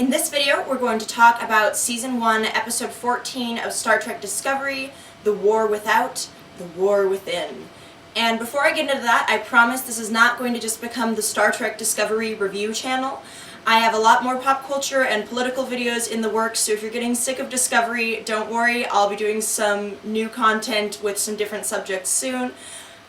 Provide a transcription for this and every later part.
In this video, we're going to talk about Season 1, Episode 14 of Star Trek Discovery, The War Without, The War Within. And before I get into that, I promise this is not going to just become the Star Trek Discovery review channel. I have a lot more pop culture and political videos in the works, so if you're getting sick of Discovery, don't worry, I'll be doing some new content with some different subjects soon.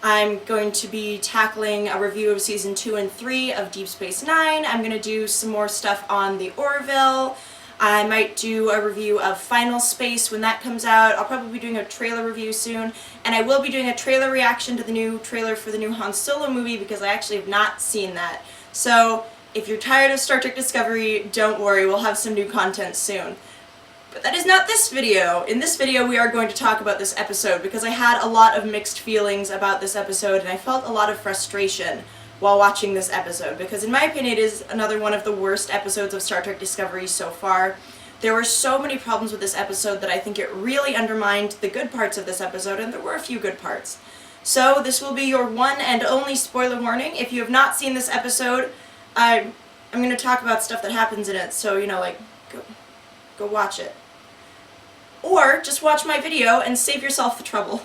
I'm going to be tackling a review of Season 2 and 3 of Deep Space Nine. I'm going to do some more stuff on the Orville. I might do a review of Final Space when that comes out. I'll probably be doing a trailer review soon. And I will be doing a trailer reaction to the new trailer for the new Han Solo movie because I actually have not seen that. So if you're tired of Star Trek Discovery, don't worry, we'll have some new content soon. But that is not this video. In this video we are going to talk about this episode because I had a lot of mixed feelings about this episode and I felt a lot of frustration while watching this episode because in my opinion it is another one of the worst episodes of Star Trek Discovery so far. There were so many problems with this episode that I think it really undermined the good parts of this episode, and there were a few good parts. So this will be your one and only spoiler warning. If you have not seen this episode, I'm going to talk about stuff that happens in it, so go watch it. Or just watch my video and save yourself the trouble.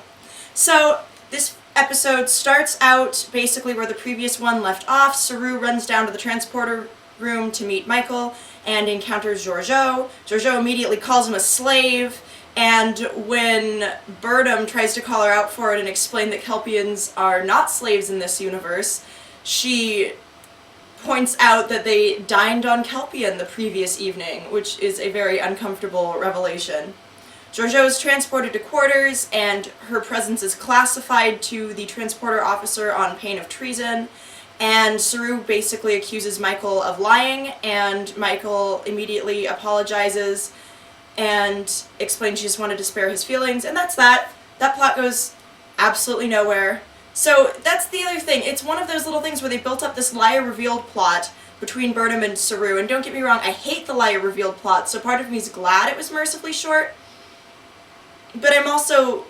So this episode starts out basically where the previous one left off. Saru runs down to the transporter room to meet Michael and encounters Georgiou. Georgiou immediately calls him a slave, and when Burnham tries to call her out for it and explain that Kelpians are not slaves in this universe, she points out that they dined on Kelpian the previous evening, which is a very uncomfortable revelation. Georgiou is transported to quarters, and her presence is classified to the transporter officer on pain of treason, and Saru basically accuses Michael of lying, and Michael immediately apologizes and explains she just wanted to spare his feelings, and that's that. That plot goes absolutely nowhere. So that's the other thing. It's one of those little things where they built up this liar revealed plot between Burnham and Saru, and don't get me wrong, I hate the liar revealed plot, so part of me is glad it was mercifully short. But I'm also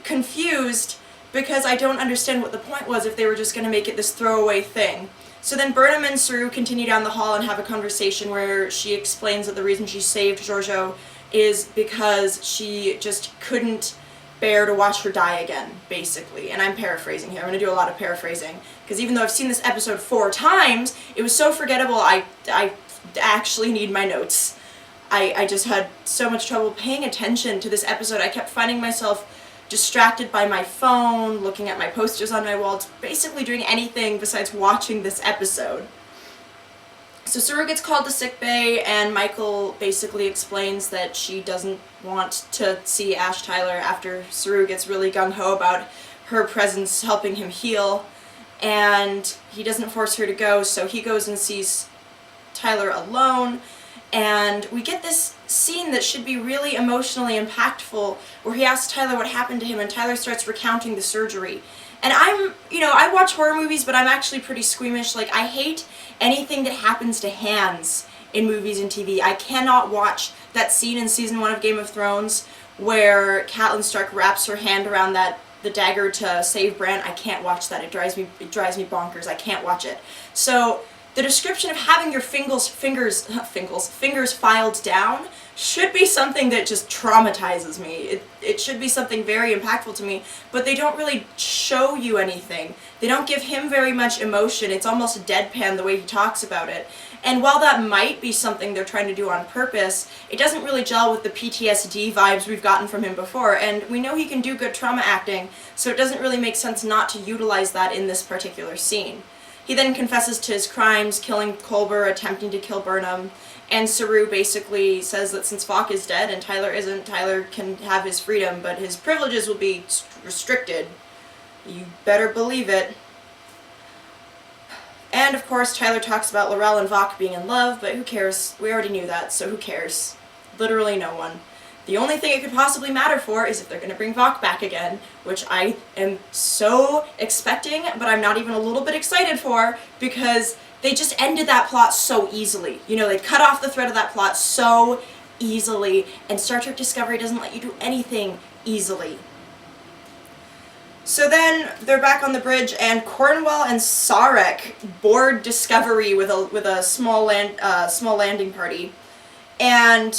confused because I don't understand what the point was if they were just going to make it this throwaway thing. So then Burnham and Saru continue down the hall and have a conversation where she explains that the reason she saved Georgiou is because she just couldn't bear to watch her die again, basically. And I'm paraphrasing here. I'm going to do a lot of paraphrasing. Because even though I've seen this episode 4 times, it was so forgettable I actually need my notes. I just had so much trouble paying attention to this episode. I kept finding myself distracted by my phone, looking at my posters on my wall, basically doing anything besides watching this episode. So Saru gets called to sickbay, and Michael basically explains that she doesn't want to see Ash Tyler after Saru gets really gung-ho about her presence helping him heal, and he doesn't force her to go, so he goes and sees Tyler alone. And we get this scene that should be really emotionally impactful where he asks Tyler what happened to him and Tyler starts recounting the surgery. And I watch horror movies, but I'm actually pretty squeamish. Like, I hate anything that happens to hands in movies and TV. I cannot watch that scene in Season 1 of Game of Thrones where Catelyn Stark wraps her hand around the dagger to save Bran. I can't watch that. It drives me bonkers. I can't watch it. So the description of having your fingers filed down should be something that just traumatizes me. It should be something very impactful to me, but they don't really show you anything. They don't give him very much emotion. It's almost deadpan the way he talks about it. And while that might be something they're trying to do on purpose, it doesn't really gel with the PTSD vibes we've gotten from him before, and we know he can do good trauma acting, so it doesn't really make sense not to utilize that in this particular scene. He then confesses to his crimes, killing Culber, attempting to kill Burnham, and Saru basically says that since Spock is dead and Tyler isn't, Tyler can have his freedom, but his privileges will be restricted. You better believe it. And of course Tyler talks about L'Rell and Vok being in love, but who cares? We already knew that, so who cares? Literally no one. The only thing it could possibly matter for is if they're going to bring Vok back again, which I am so expecting, but I'm not even a little bit excited for, because they just ended that plot so easily. You know, they cut off the thread of that plot so easily, and Star Trek Discovery doesn't let you do anything easily. So then they're back on the bridge, and Cornwell and Sarek board Discovery with a small landing party. And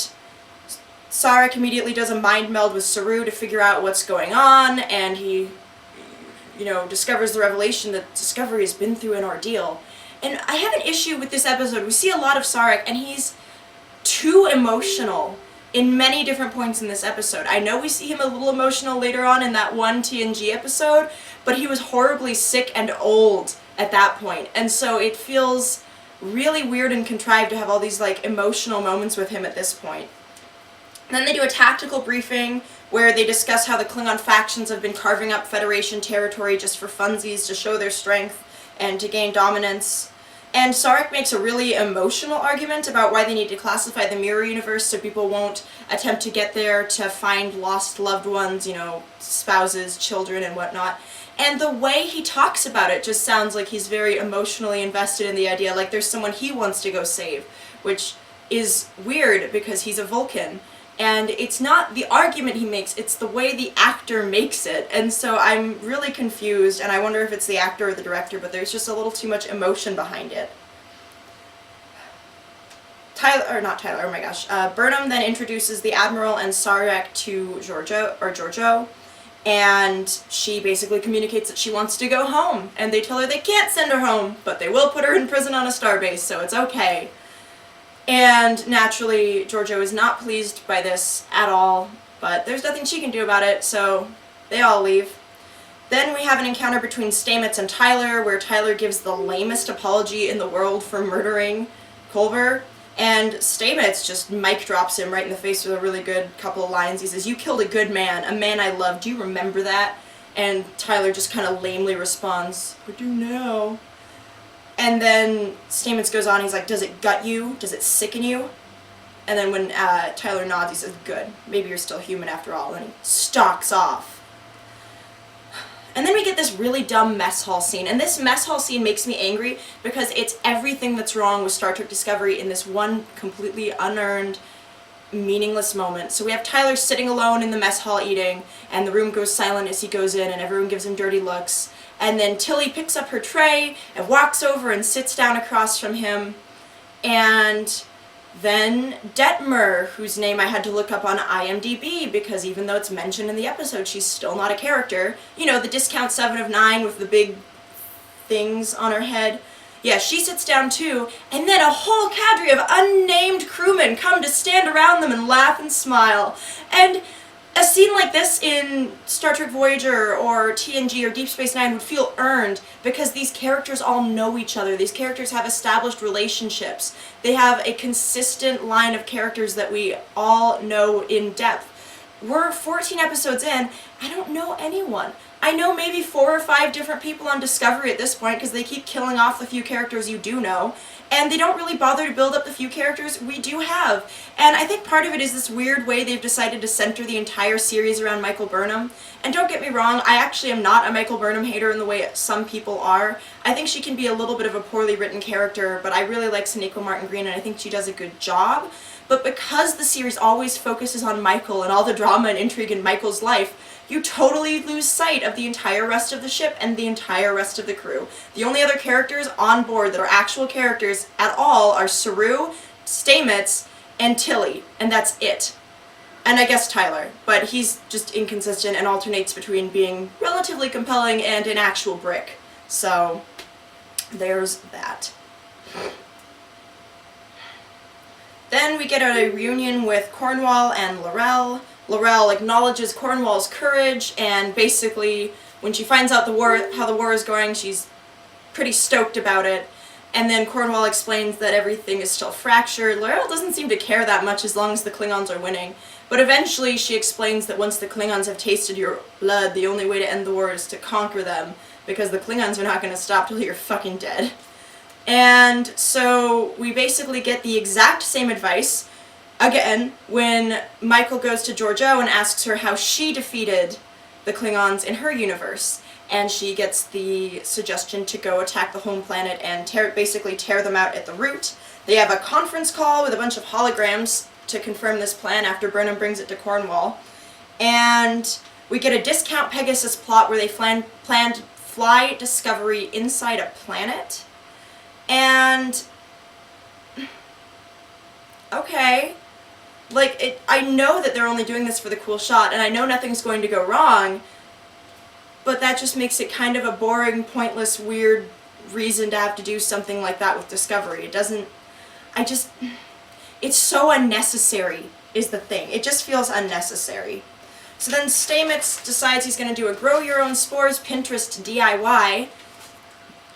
Sarek immediately does a mind meld with Saru to figure out what's going on, and he, discovers the revelation that Discovery has been through an ordeal. And I have an issue with this episode. We see a lot of Sarek, and he's too emotional in many different points in this episode. I know we see him a little emotional later on in that one TNG episode, but he was horribly sick and old at that point. And so it feels really weird and contrived to have all these emotional moments with him at this point. Then they do a tactical briefing where they discuss how the Klingon factions have been carving up Federation territory just for funsies to show their strength and to gain dominance. And Sarek makes a really emotional argument about why they need to classify the mirror universe so people won't attempt to get there to find lost loved ones, spouses, children, and whatnot. And the way he talks about it just sounds like he's very emotionally invested in the idea, like there's someone he wants to go save, which is weird because he's a Vulcan. And it's not the argument he makes, it's the way the actor makes it. And so I'm really confused, and I wonder if it's the actor or the director, but there's just a little too much emotion behind it. Burnham then introduces the Admiral and Sarek to Giorgio, and she basically communicates that she wants to go home. And they tell her they can't send her home, but they will put her in prison on a starbase, so it's okay. And naturally, Giorgio is not pleased by this at all, but there's nothing she can do about it, so they all leave. Then we have an encounter between Stamets and Tyler, where Tyler gives the lamest apology in the world for murdering Culber, and Stamets just mic drops him right in the face with a really good couple of lines. He says, "You killed a good man, a man I love. Do you remember that?" And Tyler just kind of lamely responds, "I do now." And then Stamets goes on, he's like, "Does it gut you? Does it sicken you?" And then when Tyler nods, he says, "Good. Maybe you're still human after all." And he stalks off. And then we get this really dumb mess hall scene. And this mess hall scene makes me angry because it's everything that's wrong with Star Trek Discovery in this one completely unearned, meaningless moment. So we have Tyler sitting alone in the mess hall eating, and the room goes silent as he goes in, and everyone gives him dirty looks. And then Tilly picks up her tray and walks over and sits down across from him. And then Detmer, whose name I had to look up on IMDb because even though it's mentioned in the episode, she's still not a character. The discount 7 of 9 with the big things on her head. Yeah, she sits down too, and then a whole cadre of unnamed crewmen come to stand around them and laugh and smile. And a scene like this in Star Trek Voyager or TNG or Deep Space Nine would feel earned because these characters all know each other. These characters have established relationships. They have a consistent line of characters that we all know in depth. We're 14 episodes in, I don't know anyone. I know maybe 4 or 5 different people on Discovery at this point because they keep killing off the few characters you do know. And they don't really bother to build up the few characters we do have. And I think part of it is this weird way they've decided to center the entire series around Michael Burnham. And don't get me wrong, I actually am not a Michael Burnham hater in the way some people are. I think she can be a little bit of a poorly written character, but I really like Sonequa Martin Green and I think she does a good job. But because the series always focuses on Michael and all the drama and intrigue in Michael's life, you totally lose sight of the entire rest of the ship and the entire rest of the crew. The only other characters on board that are actual characters at all are Saru, Stamets, and Tilly, and that's it. And I guess Tyler, but he's just inconsistent and alternates between being relatively compelling and an actual brick. So, there's that. Then we get a reunion with Cornwall and L'Rell. L'Rell acknowledges Cornwall's courage, and basically, when she finds out how the war is going, she's pretty stoked about it. And then Cornwall explains that everything is still fractured. L'Rell doesn't seem to care that much as long as the Klingons are winning. But eventually she explains that once the Klingons have tasted your blood, the only way to end the war is to conquer them, because the Klingons are not going to stop till you're fucking dead. And so we basically get the exact same advice again when Michael goes to Giorgio and asks her how she defeated the Klingons in her universe. And she gets the suggestion to go attack the home planet and basically tear them out at the root. They have a conference call with a bunch of holograms to confirm this plan after Burnham brings it to Cornwall. And we get a discount Pegasus plot where they plan to fly Discovery inside a planet. And okay, like, I know that they're only doing this for the cool shot, and I know nothing's going to go wrong, but that just makes it kind of a boring, pointless, weird reason to have to do something like that with Discovery. It doesn't, it's so unnecessary is the thing. It just feels unnecessary. So then Stamets decides he's going to do a Grow Your Own Spores Pinterest DIY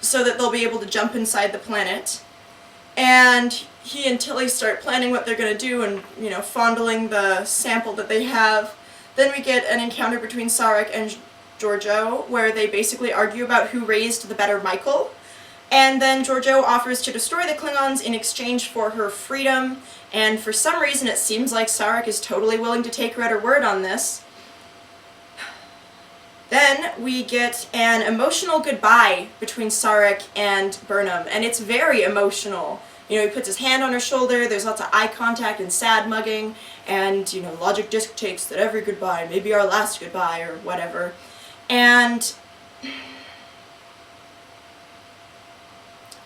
so that they'll be able to jump inside the planet. And he and Tilly start planning what they're going to do and, you know, fondling the sample that they have. Then we get an encounter between Sarek and Georgiou where they basically argue about who raised the better Michael. And then Georgiou offers to destroy the Klingons in exchange for her freedom, and for some reason it seems like Sarek is totally willing to take her at her word on this. Then we get an emotional goodbye between Sarek and Burnham, and it's very emotional. You know, he puts his hand on her shoulder, there's lots of eye contact and sad mugging, and, you know, logic dictates that every goodbye may be our last goodbye, or whatever. And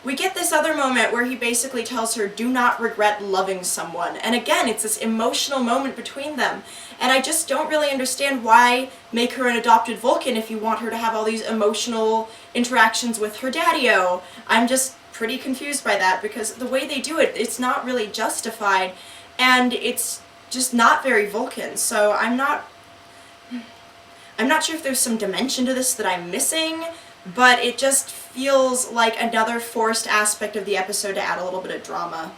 we get this other moment where he basically tells her, do not regret loving someone. And again, it's this emotional moment between them. And I just don't really understand why make her an adopted Vulcan if you want her to have all these emotional interactions with her daddy-o. I'm just pretty confused by that, because the way they do it, it's not really justified, and it's just not very Vulcan. So I'm not sure if there's some dimension to this that I'm missing, but it just feels like another forced aspect of the episode to add a little bit of drama.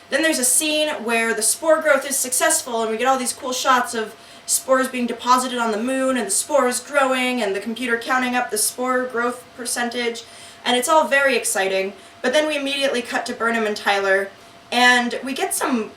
Then there's a scene where the spore growth is successful, and we get all these cool shots of spores being deposited on the moon, and the spores growing, and the computer counting up the spore growth percentage, and it's all very exciting. But then we immediately cut to Burnham and Tyler, and we get some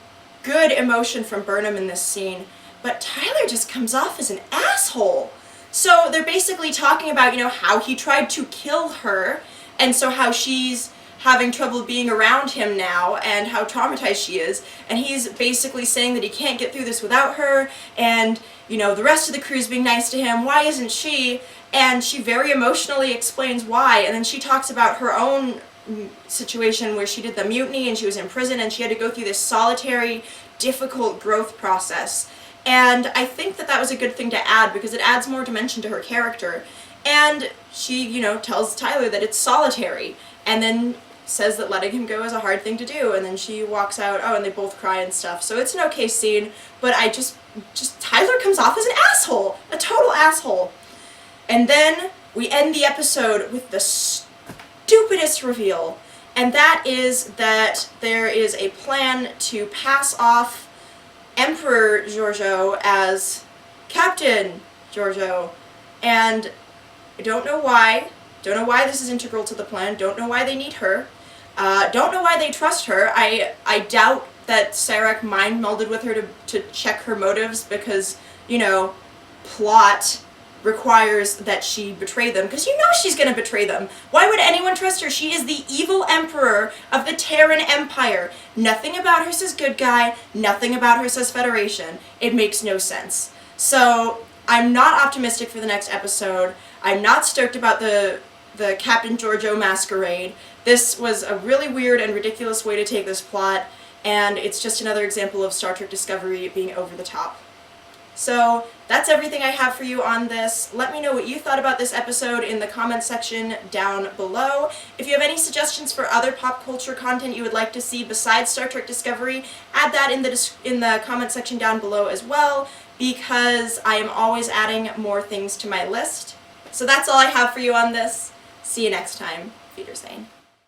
good emotion from Burnham in this scene, but Tyler just comes off as an asshole. So they're basically talking about, you know, how he tried to kill her, and so how she's having trouble being around him now, and how traumatized she is, and he's basically saying that he can't get through this without her, and, you know, the rest of the crew's being nice to him, why isn't she? And she very emotionally explains why, and then she talks about her own situation where she did the mutiny and she was in prison and she had to go through this solitary, difficult growth process. And I think that that was a good thing to add, because it adds more dimension to her character. And she, you know, tells Tyler that it's solitary, and then says that letting him go is a hard thing to do, and then she walks out, oh, and they both cry and stuff. So it's an okay scene, but I just Tyler comes off as an asshole, a total asshole. And then we end the episode with the stupidest reveal, and that is that there is a plan to pass off Emperor Georgiou as Captain Georgiou, and I don't know why this is integral to the plan, don't know why they need her, don't know why they trust her. I doubt that Sarek mind-melded with her to check her motives, because, you know, plot requires that she betray them, because you know she's going to betray them. Why would anyone trust her? She is the evil emperor of the Terran Empire. Nothing about her says good guy, nothing about her says Federation. It makes no sense. So I'm not optimistic for the next episode. I'm not stoked about the Captain Georgiou masquerade. This was a really weird and ridiculous way to take this plot, and it's just another example of Star Trek Discovery being over the top. So that's everything I have for you on this. Let me know what you thought about this episode in the comments section down below. If you have any suggestions for other pop culture content you would like to see besides Star Trek Discovery, add that in the comment section down below as well, because I am always adding more things to my list. So that's all I have for you on this. See you next time. Wiedersehen.